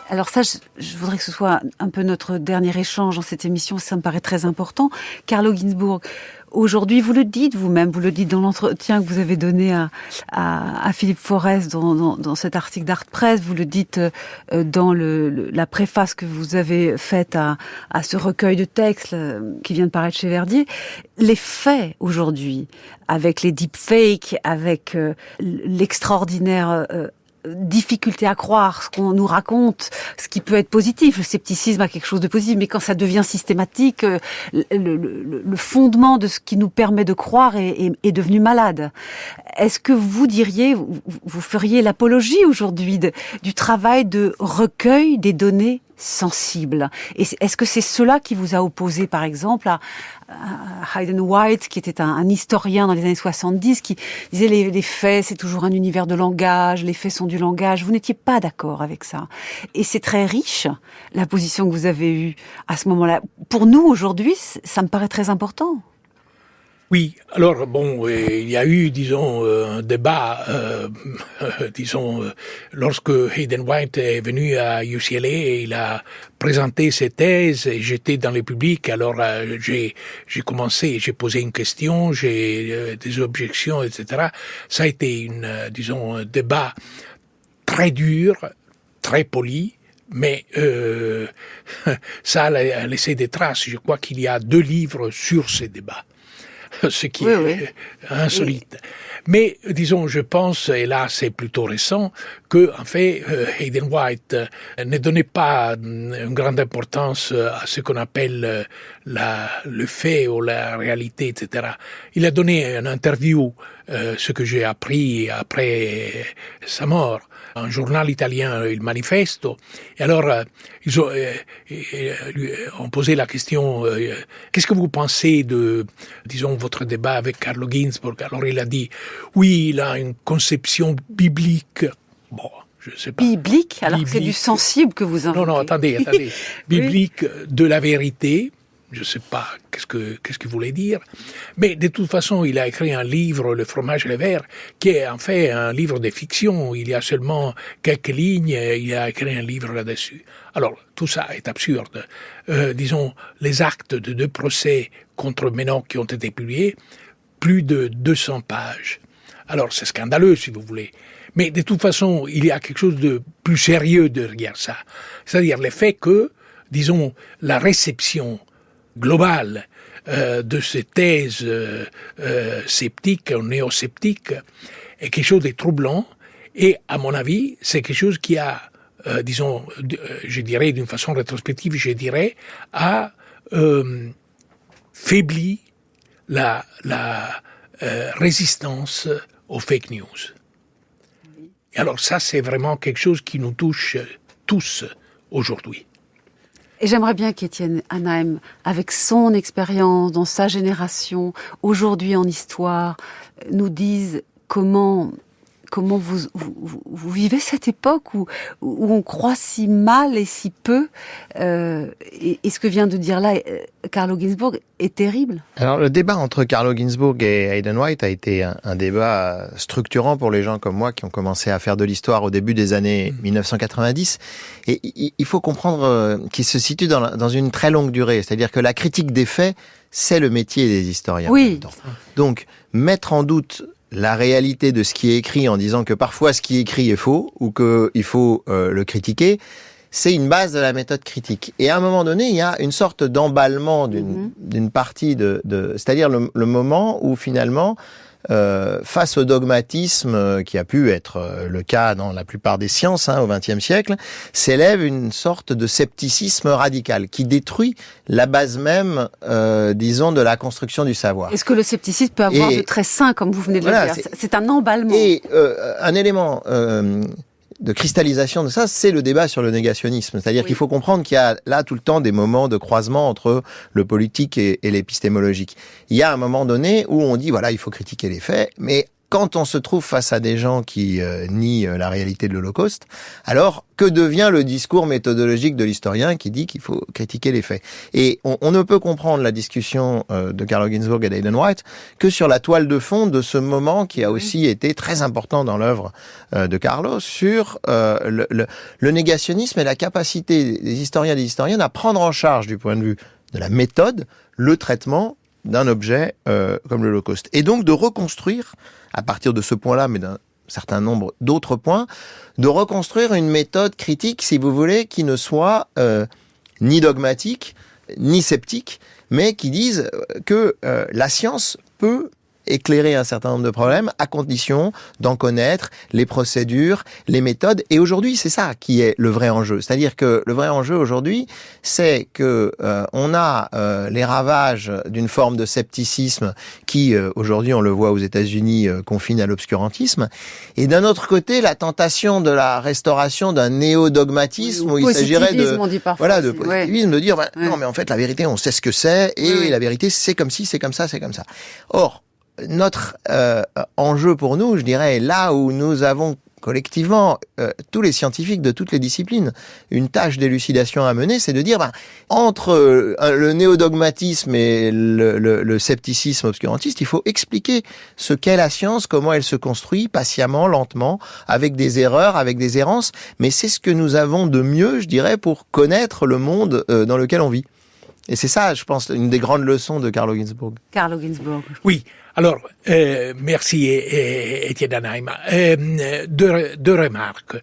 Alors ça, je voudrais que ce soit un peu notre dernier échange dans cette émission, ça me paraît très important. Carlo Ginzburg, aujourd'hui, vous le dites vous-même, vous le dites dans l'entretien que vous avez donné à Philippe Forest dans cet article d'Art Press, vous le dites dans la préface que vous avez faite à ce recueil de textes qui vient de paraître chez Verdier. Les faits aujourd'hui, avec les deepfakes, avec l'extraordinaire difficulté à croire ce qu'on nous raconte, ce qui peut être positif. Le scepticisme a quelque chose de positif, mais quand ça devient systématique, le fondement de ce qui nous permet de croire est devenu malade. Est-ce que vous diriez, vous feriez l'apologie aujourd'hui du travail de recueil des données sensibles? Et est-ce que c'est cela qui vous a opposé, par exemple, à Hayden White, qui était un historien dans les années 70, qui disait les faits, c'est toujours un univers de langage, les faits sont du langage. Vous n'étiez pas d'accord avec ça. Et c'est très riche, la position que vous avez eue à ce moment-là. Pour nous, aujourd'hui, ça me paraît très important. Oui, alors bon, il y a eu, disons, un débat, lorsque Hayden White est venu à UCLA, il a présenté ses thèses, et j'étais dans le public, alors j'ai posé une question, j'ai des objections, etc. Ça a été un débat très dur, très poli, mais ça a laissé des traces. Je crois qu'il y a 2 livres sur ces débats. Ce qui est insolite. Oui. Mais, disons, je pense, et là c'est plutôt récent, que, en fait, Hayden White ne donnait pas une grande importance à ce qu'on appelle le fait ou la réalité, etc. Il a donné une interview, ce que j'ai appris après sa mort, un journal italien, Il Manifesto. Et alors, ils ont posé la question, qu'est-ce que vous pensez de, disons, votre débat avec Carlo Ginzburg? Alors il a dit, oui, il a une conception biblique. Bon, je sais pas. Biblique? Alors biblique. C'est du sensible que vous invoquez. Non, attendez. Biblique de la vérité. Je ne sais pas qu'est-ce qu'il voulait dire. Mais de toute façon, il a écrit un livre, Le fromage et le verre, qui est en fait un livre de fiction. Il y a seulement quelques lignes, il a écrit un livre là-dessus. Alors, tout ça est absurde. Disons, les actes de 2 procès contre Menon qui ont été publiés, plus de 200 pages. Alors, c'est scandaleux, si vous voulez. Mais de toute façon, il y a quelque chose de plus sérieux derrière ça. C'est-à-dire le fait que, disons, la réception globale de ces thèses sceptiques ou néo-sceptiques est quelque chose de troublant et, à mon avis, c'est quelque chose qui a, disons, je dirais d'une façon rétrospective, a faibli la résistance aux fake news. Et alors ça, c'est vraiment quelque chose qui nous touche tous aujourd'hui. Et j'aimerais bien qu'Étienne Hanheim, avec son expérience dans sa génération, aujourd'hui en histoire, nous dise comment comment vous vivez cette époque où on croit si mal et si peu. Et ce que vient de dire là Carlo Ginzburg est terrible. Alors le débat entre Carlo Ginzburg et Hayden White a été un débat structurant pour les gens comme moi qui ont commencé à faire de l'histoire au début des années 1990. Et il faut comprendre qu'il se situe dans une très longue durée. C'est-à-dire que la critique des faits, c'est le métier des historiens. Oui. Donc mettre en doute la réalité de ce qui est écrit en disant que parfois ce qui est écrit est faux ou qu'il faut le critiquer, c'est une base de la méthode critique. Et à un moment donné, il y a une sorte d'emballement d'une partie c'est-à-dire le moment où finalement, face au dogmatisme qui a pu être le cas dans la plupart des sciences au XXe siècle, s'élève une sorte de scepticisme radical qui détruit la base même, disons, de la construction du savoir. Est-ce que le scepticisme peut avoir de très sain, comme vous venez de le dire? C'est un emballement. Et un élément de cristallisation de ça, c'est le débat sur le négationnisme. C'est-à-dire qu'il faut comprendre qu'il y a là tout le temps des moments de croisement entre le politique et l'épistémologique. Il y a un moment donné où on dit, voilà, il faut critiquer les faits, mais quand on se trouve face à des gens qui nient la réalité de l'Holocauste, alors que devient le discours méthodologique de l'historien qui dit qu'il faut critiquer les faits? Et on ne peut comprendre la discussion de Carlo Ginzburg et d'Hayden White que sur la toile de fond de ce moment qui a aussi été très important dans l'œuvre de Carlo sur le négationnisme et la capacité des historiens et des historiennes à prendre en charge du point de vue de la méthode le traitement d'un objet comme l'Holocauste. Et donc de reconstruire, à partir de ce point-là, mais d'un certain nombre d'autres points, de reconstruire une méthode critique, si vous voulez, qui ne soit ni dogmatique, ni sceptique, mais qui dise que la science peut éclairer un certain nombre de problèmes à condition d'en connaître les procédures, les méthodes. Et aujourd'hui, c'est ça qui est le vrai enjeu. C'est-à-dire que le vrai enjeu aujourd'hui, c'est que on a les ravages d'une forme de scepticisme qui, aujourd'hui, on le voit aux États-Unis, confine à l'obscurantisme. Et d'un autre côté, la tentation de la restauration d'un néo-dogmatisme où il s'agirait de positivisme, de dire non, mais en fait, la vérité, on sait ce que c'est et la vérité, c'est comme ci, c'est comme ça, c'est comme ça. Or, notre enjeu pour nous, je dirais, là où nous avons collectivement, tous les scientifiques de toutes les disciplines, une tâche d'élucidation à mener, c'est de dire, entre le néo-dogmatisme et le scepticisme obscurantiste, il faut expliquer ce qu'est la science, comment elle se construit, patiemment, lentement, avec des erreurs, avec des errances, mais c'est ce que nous avons de mieux, je dirais, pour connaître le monde dans lequel on vit. Et c'est ça, je pense, une des grandes leçons de Carlo Ginzburg. Carlo Ginzburg. Oui. Alors, merci Étienne Anheim. Deux remarques.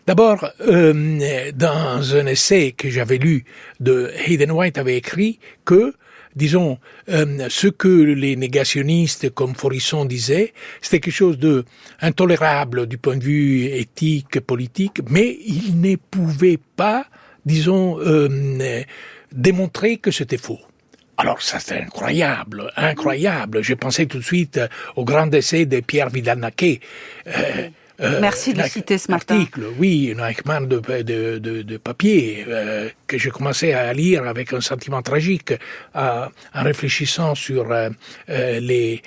D'abord, dans un essai que j'avais lu de Hayden White avait écrit que, disons, ce que les négationnistes comme Faurisson disaient, c'était quelque chose de intolérable du point de vue éthique, politique, mais il ne pouvait pas, disons, démontrer que c'était faux. Alors ça c'est incroyable. J'ai pensé tout de suite au grand essai de Pierre Vidal-Naquet. Merci de citer ce matin. Article, oui, un Eichmann de papier que j'ai commencé à lire avec un sentiment tragique en réfléchissant sur les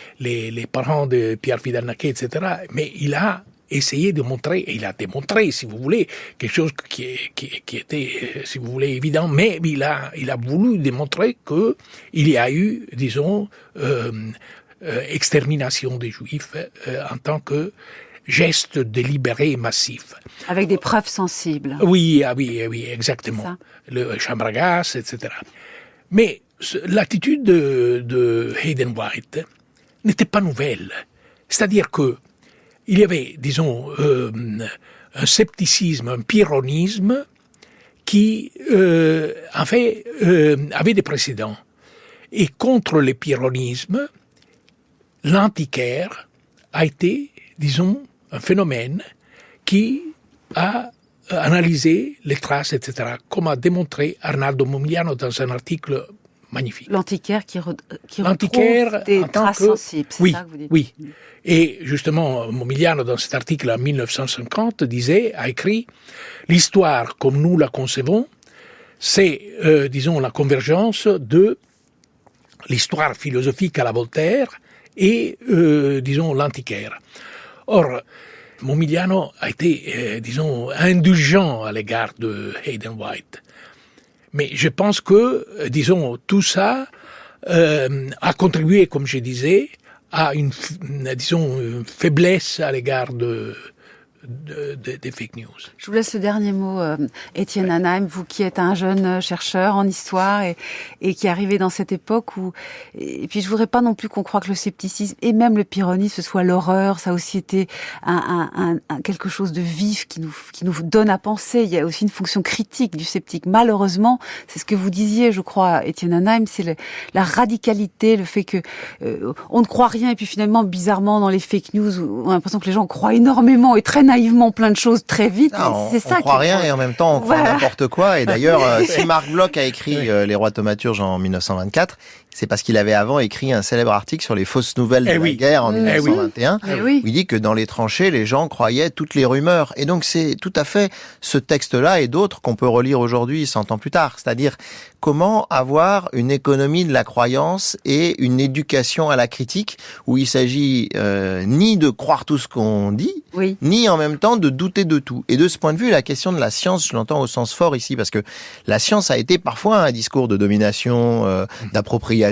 parents de Pierre Vidal-Naquet, etc. Mais il a essayé de montrer, et il a démontré, si vous voulez, quelque chose qui était, si vous voulez, évident, mais il a voulu démontrer que il y a eu, disons, extermination des Juifs en tant que geste délibéré et massif. Avec des preuves sensibles. Oui, exactement. Le chambre à gaz, etc. Mais l'attitude de Hayden White n'était pas nouvelle. C'est-à-dire que il y avait, disons, un scepticisme, un pyrrhonisme qui, en fait, avait des précédents. Et contre le pyrrhonisme, l'antiquaire a été, disons, un phénomène qui a analysé les traces, etc., comme a démontré Arnaldo Momigliano dans un article magnifique. L'antiquaire qui retrouve des traces sensibles, c'est ça que vous dites? Oui. Et justement, Momigliano, dans cet article en 1950, a écrit « L'histoire, comme nous la concevons, c'est, disons, la convergence de l'histoire philosophique à la Voltaire et, disons, l'antiquaire. » Or, Momigliano a été, disons, indulgent à l'égard de Hayden White. Mais je pense que, disons, tout ça a contribué, comme je disais, à une faiblesse à l'égard des fake news. Je vous laisse le dernier mot, Étienne Hanheim, vous qui êtes un jeune chercheur en histoire et qui est arrivé dans cette époque où... Et puis je voudrais pas non plus qu'on croie que le scepticisme et même le pyrrhonisme, ce soit l'horreur, ça a aussi été quelque chose de vif qui nous donne à penser. Il y a aussi une fonction critique du sceptique. Malheureusement, c'est ce que vous disiez, je crois, Étienne Hanheim, c'est la radicalité, le fait que on ne croit rien et puis finalement, bizarrement, dans les fake news, on a l'impression que les gens croient énormément et très naïvement plein de choses très vite. C'est ça. On croit rien et en même temps on croit n'importe quoi. Et d'ailleurs, si Marc Bloch a écrit Les Rois thaumaturges en 1924, c'est parce qu'il avait avant écrit un célèbre article sur les fausses nouvelles de la guerre en 1921, où il dit que dans les tranchées, les gens croyaient toutes les rumeurs. Et donc c'est tout à fait ce texte-là et d'autres qu'on peut relire aujourd'hui 100 ans plus tard. C'est-à-dire comment avoir une économie de la croyance et une éducation à la critique où il s'agit ni de croire tout ce qu'on dit, ni en même temps de douter de tout. Et de ce point de vue, la question de la science, je l'entends au sens fort ici, parce que la science a été parfois un discours de domination, d'appropriation,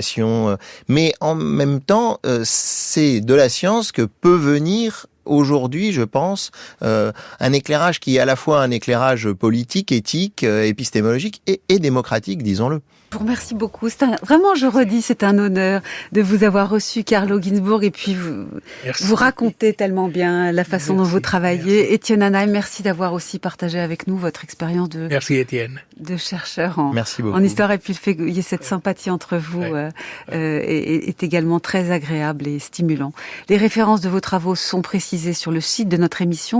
mais en même temps, c'est de la science que peut venir aujourd'hui, je pense, un éclairage qui est à la fois un éclairage politique, éthique, épistémologique et démocratique, disons-le. Je vous remercie beaucoup. Vraiment, je redis, c'est un honneur de vous avoir reçu, Carlo Ginzburg, et puis vous racontez tellement bien la façon dont vous travaillez. Étienne Hanheim, merci d'avoir aussi partagé avec nous votre expérience de chercheur en histoire, et puis le fait qu'il y ait cette sympathie entre vous est également très agréable et stimulant. Les références de vos travaux sont précisées sur le site de notre émission.